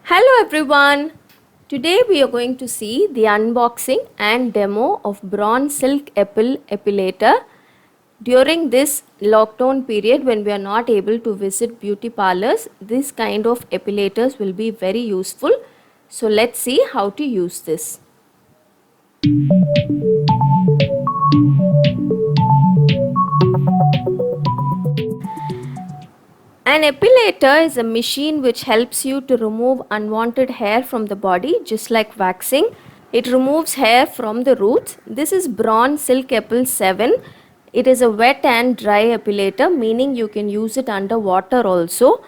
Hello everyone! Today we are going to see the unboxing and demo of Braun Silk Epil Epilator. During this lockdown period when we are not able to visit beauty parlors, this kind of epilators will be very useful. So let's see how to use this. An epilator is a machine which helps you to remove unwanted hair from the body, just like waxing. It removes hair from the roots. This is Braun Silk Epil 7. It is a wet and dry epilator, meaning you can use it under water also.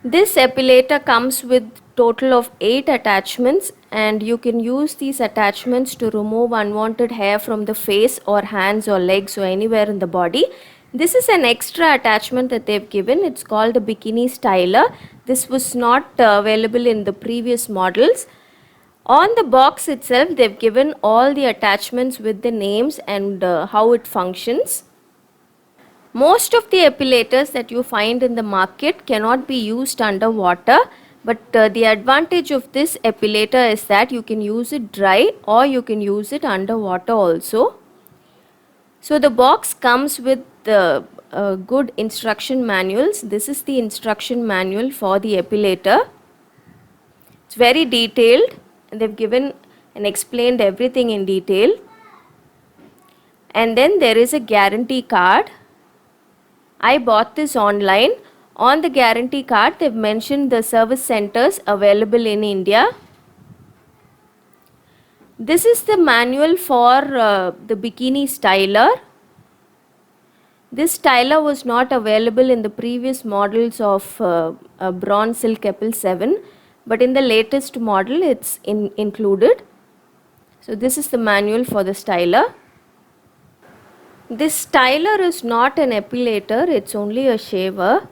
This epilator comes with total of 8 attachments, and you can use these attachments to remove unwanted hair from the face or hands or legs or anywhere in the body. This is an extra attachment that they've given. It's called a bikini styler. This was not available in the previous models. On the box itself, they've given all the attachments with the names and how it functions. Most of the epilators that you find in the market cannot be used under water, but the advantage of this epilator is that you can use it dry or you can use it under water also. So the box comes with the good instruction manuals. This is the instruction manual for the epilator. It's very detailed and they've given and explained everything in detail. And then there is a guarantee card. I bought this online. On the guarantee card, they've mentioned the service centers available in India. This is the manual for the bikini styler. This styler was not available in the previous models of Braun Silk Epil 7, but in the latest model it's included. So this is the manual for the styler. This styler is not an epilator, it's only a shaver.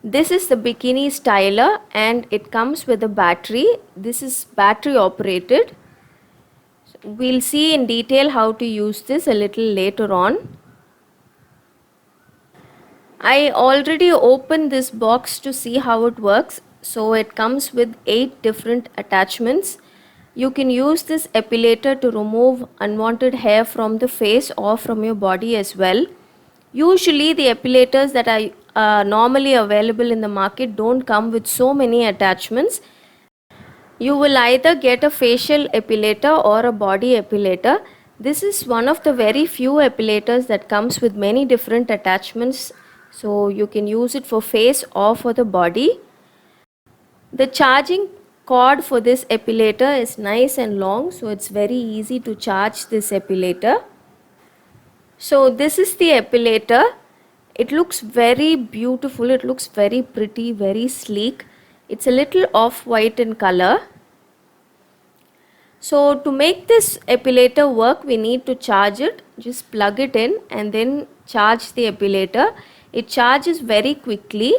This is the bikini styler and it comes with a battery. This is battery operated. So we'll see in detail how to use this a little later on. I already opened this box to see how it works. So it comes with 8 different attachments. You can use this epilator to remove unwanted hair from the face or from your body as well. Usually the epilators that are normally available in the market don't come with so many attachments. You will either get a facial epilator or a body epilator. This is one of the very few epilators that comes with many different attachments. So you can use it for face or for the body. The charging cord for this epilator is nice and long, so it's very easy to charge this epilator. So this is the epilator. It looks very beautiful, it looks very pretty, very sleek. It's a little off-white in color. So to make this epilator work, we need to charge it. Just plug it in and then charge the epilator. It charges very quickly.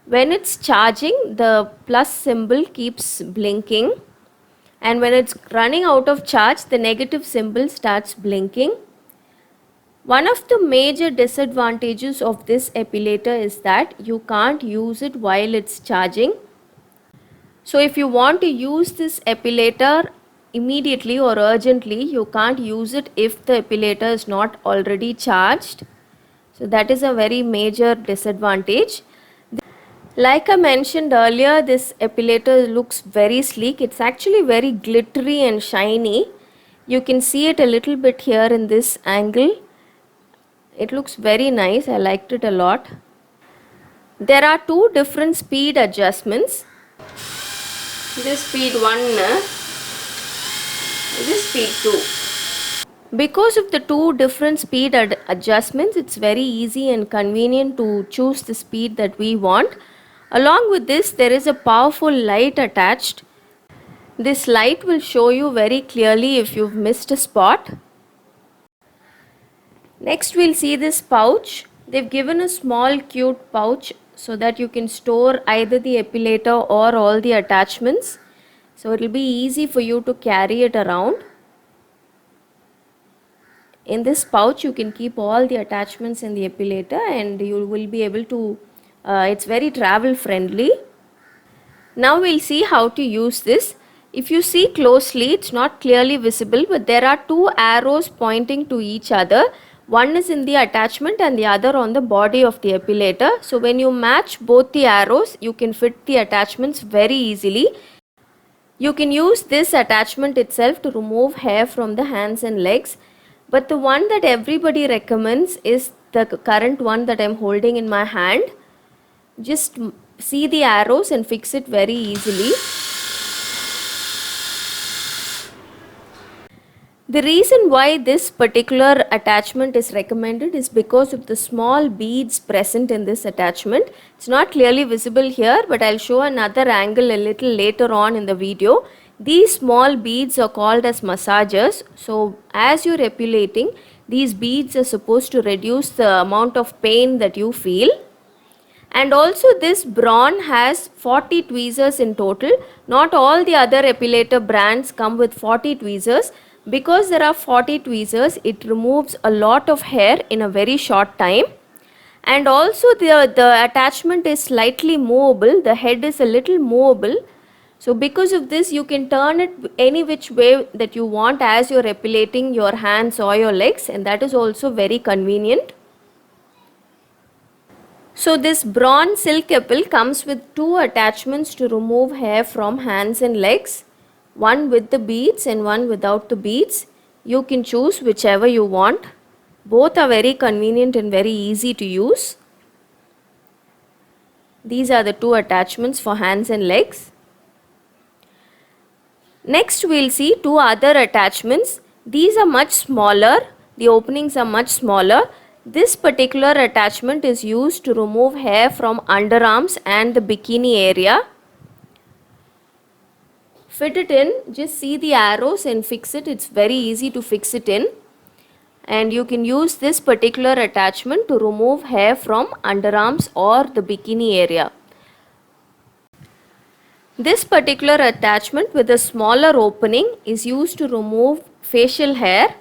When it's charging, the plus symbol keeps blinking, and when it's running out of charge, the negative symbol starts blinking. One of the major disadvantages of this epilator is that you can't use it while it's charging. So if you want to use this epilator immediately or urgently, you can't use it if the epilator is not already charged. So that is a very major disadvantage. Like I mentioned earlier, this epilator looks very sleek. It's actually very glittery and shiny. You can see it a little bit here in this angle. It looks very nice. I liked it a lot. There are 2 different speed adjustments. This speed 1, this speed 2. Because of the 2 different speed adjustments, it's very easy and convenient to choose the speed that we want. Along with this, there is a powerful light attached. This light will show you very clearly if you've missed a spot. Next, we'll see this pouch. They've given a small cute pouch so that you can store either the epilator or all the attachments. So it will be easy for you to carry it around. In this pouch, you can keep all the attachments in the epilator and you will be able to it's very travel friendly. Now we'll see how to use this. If you see closely, it's not clearly visible, but there are two arrows pointing to each other. One is in the attachment and the other on the body of the epilator. So when you match both the arrows, you can fit the attachments very easily. You can use this attachment itself to remove hair from the hands and legs. But the one that everybody recommends is the current one that I'm holding in my hand. Just see the arrows and fix it very easily. The reason why this particular attachment is recommended is because of the small beads present in this attachment. It's not clearly visible here, but I'll show another angle a little later on in the video. These small beads are called as massagers. So as you're epilating, these beads are supposed to reduce the amount of pain that you feel. And also this Braun has 40 tweezers in total. Not all the other epilator brands come with 40 tweezers. Because there are 40 tweezers, it removes a lot of hair in a very short time. And also the attachment is slightly movable, the head is a little movable. So because of this, you can turn it any which way that you want as you're epilating your hands or your legs, and that is also very convenient. So this Braun Silk Epil comes with two attachments to remove hair from hands and legs. One with the beads and one without the beads. You can choose whichever you want. Both are very convenient and very easy to use. These are the two attachments for hands and legs. Next we'll see two other attachments. These are much smaller. The openings are much smaller. This particular attachment is used to remove hair from underarms and the bikini area. Fit it in, just see the arrows and fix it. It's very easy to fix it in. And you can use this particular attachment to remove hair from underarms or the bikini area. This particular attachment with a smaller opening is used to remove facial hair.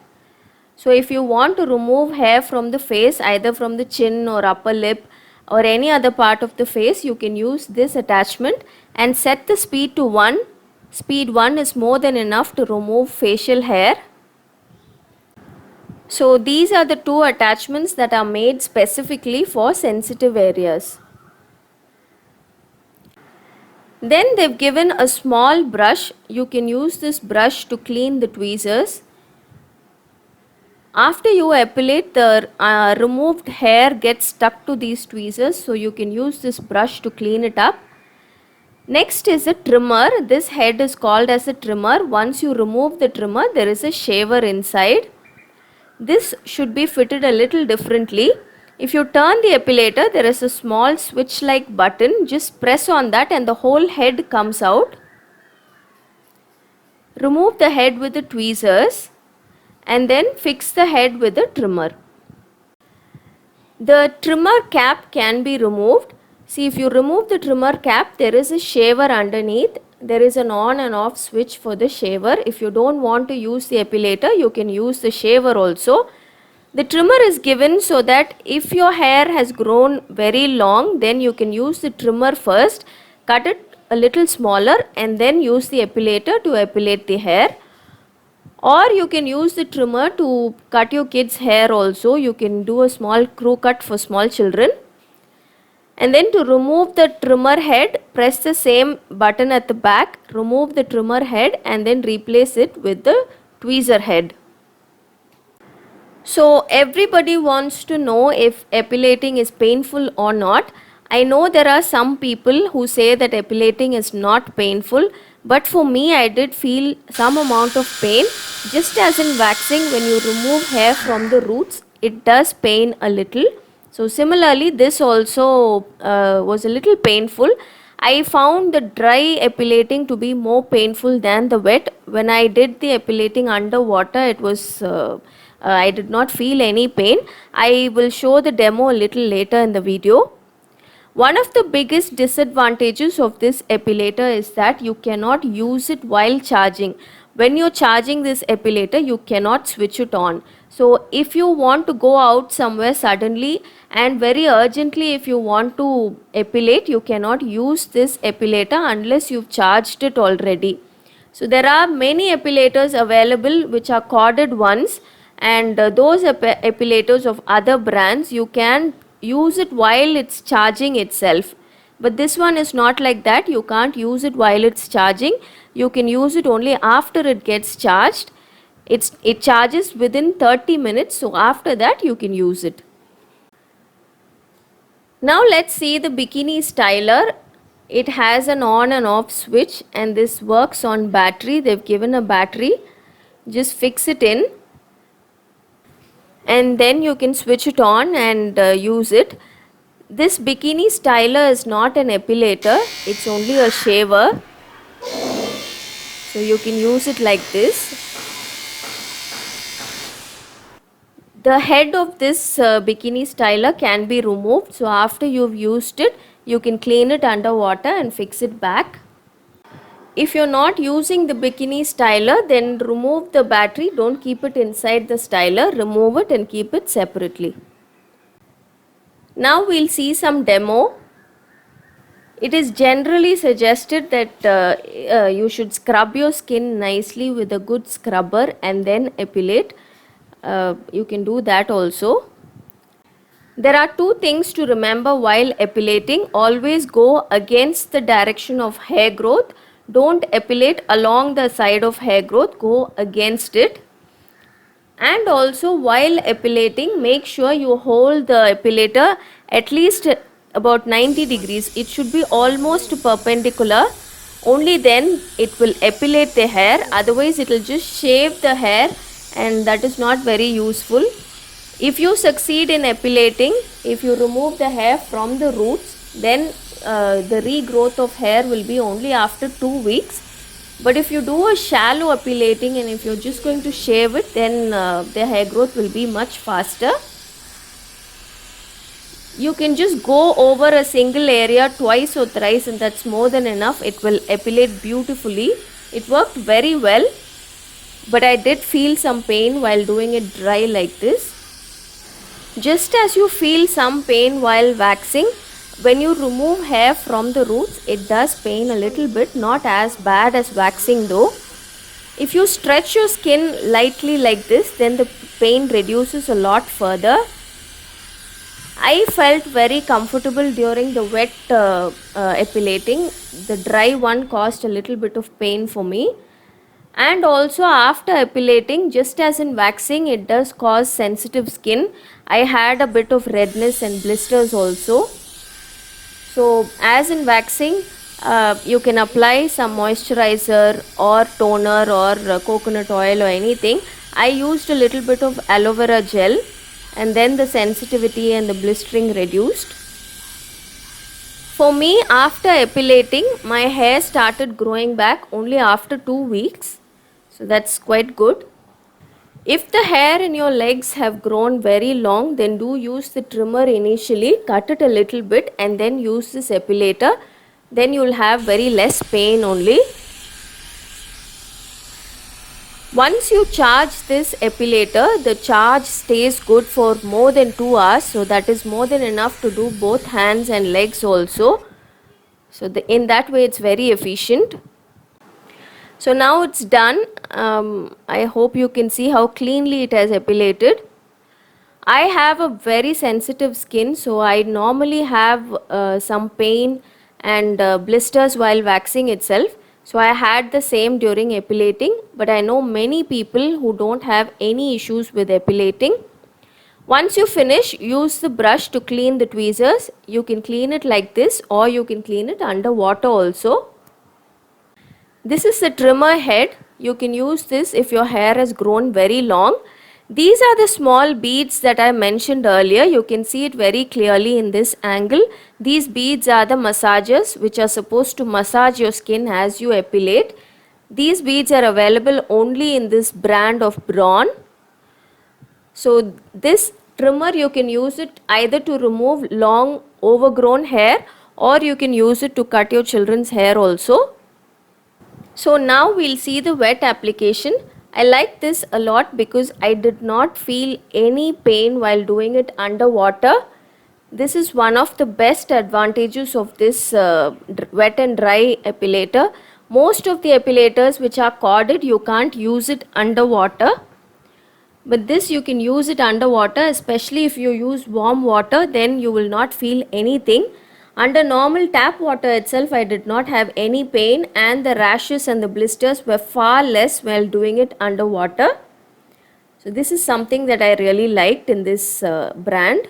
So if you want to remove hair from the face, either from the chin or upper lip or any other part of the face, you can use this attachment and set the speed to 1. Speed 1 is more than enough to remove facial hair. So these are the two attachments that are made specifically for sensitive areas. Then they've given a small brush. You can use this brush to clean the tweezers. After you epilate, the removed hair gets stuck to these tweezers, so you can use this brush to clean it up. Next is a trimmer. This head is called as a trimmer. Once you remove the trimmer, there is a shaver inside. This should be fitted a little differently. If you turn the epilator, there is a small switch like button. Just press on that and the whole head comes out. Remove the head with the tweezers and then fix the head with the trimmer. The trimmer cap can be removed. See, if you remove the trimmer cap, there is a shaver underneath. There is an on and off switch for the shaver. If you don't want to use the epilator, you can use the shaver also. The trimmer is given so that if your hair has grown very long, then you can use the trimmer first, cut it a little smaller and then use the epilator to epilate the hair. Or you can use the trimmer to cut your kids' hair also. You can do a small crew cut for small children. And then to remove the trimmer head, press the same button at the back, remove the trimmer head and then replace it with the tweezer head. So everybody wants to know if epilating is painful or not. I know there are some people who say that epilating is not painful, but for me I did feel some amount of pain. Just as in waxing, when you remove hair from the roots, it does pain a little. So similarly, this also was a little painful. I found the dry epilating to be more painful than the wet. When I did the epilating underwater, it was I did not feel any pain. I will show the demo a little later in the video. One of the biggest disadvantages of this epilator is that you cannot use it while charging. When you're charging this epilator, you cannot switch it on. So if you want to go out somewhere suddenly and very urgently, if you want to epilate, you cannot use this epilator unless you've charged it already. So there are many epilators available which are corded ones, and those epilators of other brands, you can use it while it's charging itself. But this one is not like that. You can't use it while it's charging. You can use it only after it gets charged. It charges within 30 minutes, so after that you can use it. Now let's see the bikini styler. It has an on and off switch, and this works on battery. They've given a battery. Just fix it in, and then you can switch it on and use it. This bikini styler is not an epilator, it's only a shaver. So you can use it like this. The head of this bikini styler can be removed. So after you've used it, you can clean it under water and fix it back. If you're not using the bikini styler, then remove the battery. Don't keep it inside the styler. Remove it and keep it separately. Now we'll see some demo. It is generally suggested that you should scrub your skin nicely with a good scrubber and then epilate. You can do that also. There are two things to remember while epilating. Always go against the direction of hair growth. Don't epilate along the side of hair growth, go against it. And also while epilating, make sure you hold the epilator at least about 90 degrees. It should be almost perpendicular. Only then it will epilate the hair. Otherwise it will just shave the hair, and that is not very useful. If you succeed in epilating, if you remove the hair from the roots, then the regrowth of hair will be only after 2 weeks. But if you do a shallow epilating and if you're just going to shave it, then the hair growth will be much faster. You can just go over a single area twice or thrice, and that's more than enough. It will epilate beautifully. It worked very well, but I did feel some pain while doing it dry like this. Just as you feel some pain while waxing, when you remove hair from the roots, it does pain a little bit, not as bad as waxing though. If you stretch your skin lightly like this, then the pain reduces a lot further. I felt very comfortable during the wet epilating. The dry one caused a little bit of pain for me. And also after epilating, just as in waxing, it does cause sensitive skin. I had a bit of redness and blisters also. So as in waxing, you can apply some moisturizer or toner or coconut oil or anything. I used a little bit of aloe vera gel, and then the sensitivity and the blistering reduced. For me, after epilating, my hair started growing back only after 2 weeks. So that's quite good. If the hair in your legs have grown very long, then do use the trimmer initially, cut it a little bit and then use this epilator. Then you will have very less pain only. Once you charge this epilator, the charge stays good for more than 2 hours. So that is more than enough to do both hands and legs also. So in that way it's very efficient. So now it's done. I hope you can see how cleanly it has epilated. I have a very sensitive skin, so I normally have some pain and blisters while waxing itself. So I had the same during epilating, but I know many people who don't have any issues with epilating. Once you finish, use the brush to clean the tweezers. You can clean it like this, or you can clean it under water also. This is the trimmer head. You can use this if your hair has grown very long. These are the small beads that I mentioned earlier. You can see it very clearly in this angle. These beads are the massagers which are supposed to massage your skin as you epilate. These beads are available only in this brand of Braun. So this trimmer, you can use it either to remove long overgrown hair, or you can use it to cut your children's hair also. So now we'll see the wet application. I like this a lot because I did not feel any pain while doing it underwater. This is one of the best advantages of this wet and dry epilator. Most of the epilators which are corded, you can't use it underwater. But this you can use it underwater, especially if you use warm water, then you will not feel anything. Under normal tap water itself, I did not have any pain, and the rashes and the blisters were far less while doing it underwater. So this is something that I really liked in this brand.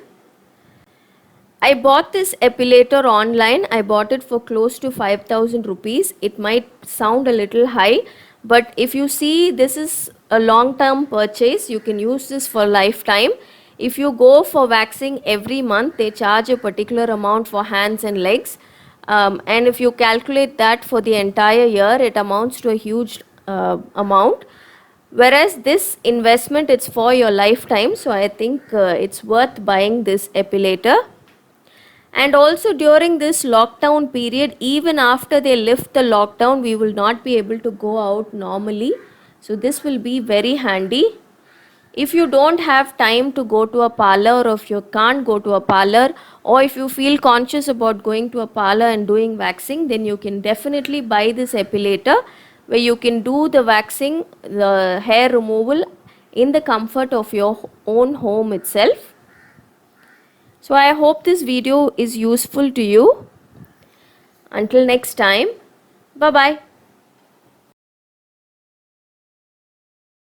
I bought this epilator online. I bought it for close to 5,000 rupees. It might sound a little high, but if you see, this is a long term purchase. You can use this for lifetime. If you go for waxing every month, they charge a particular amount for hands and legs. And if you calculate that for the entire year, it amounts to a huge amount. Whereas this investment, it's for your lifetime. So I think it's worth buying this epilator. And also during this lockdown period, even after they lift the lockdown, we will not be able to go out normally. So this will be very handy. If you don't have time to go to a parlor, or if you can't go to a parlor, or if you feel conscious about going to a parlor and doing waxing, then you can definitely buy this epilator, where you can do the waxing, the hair removal in the comfort of your own home itself. So I hope this video is useful to you. Until next time, bye bye.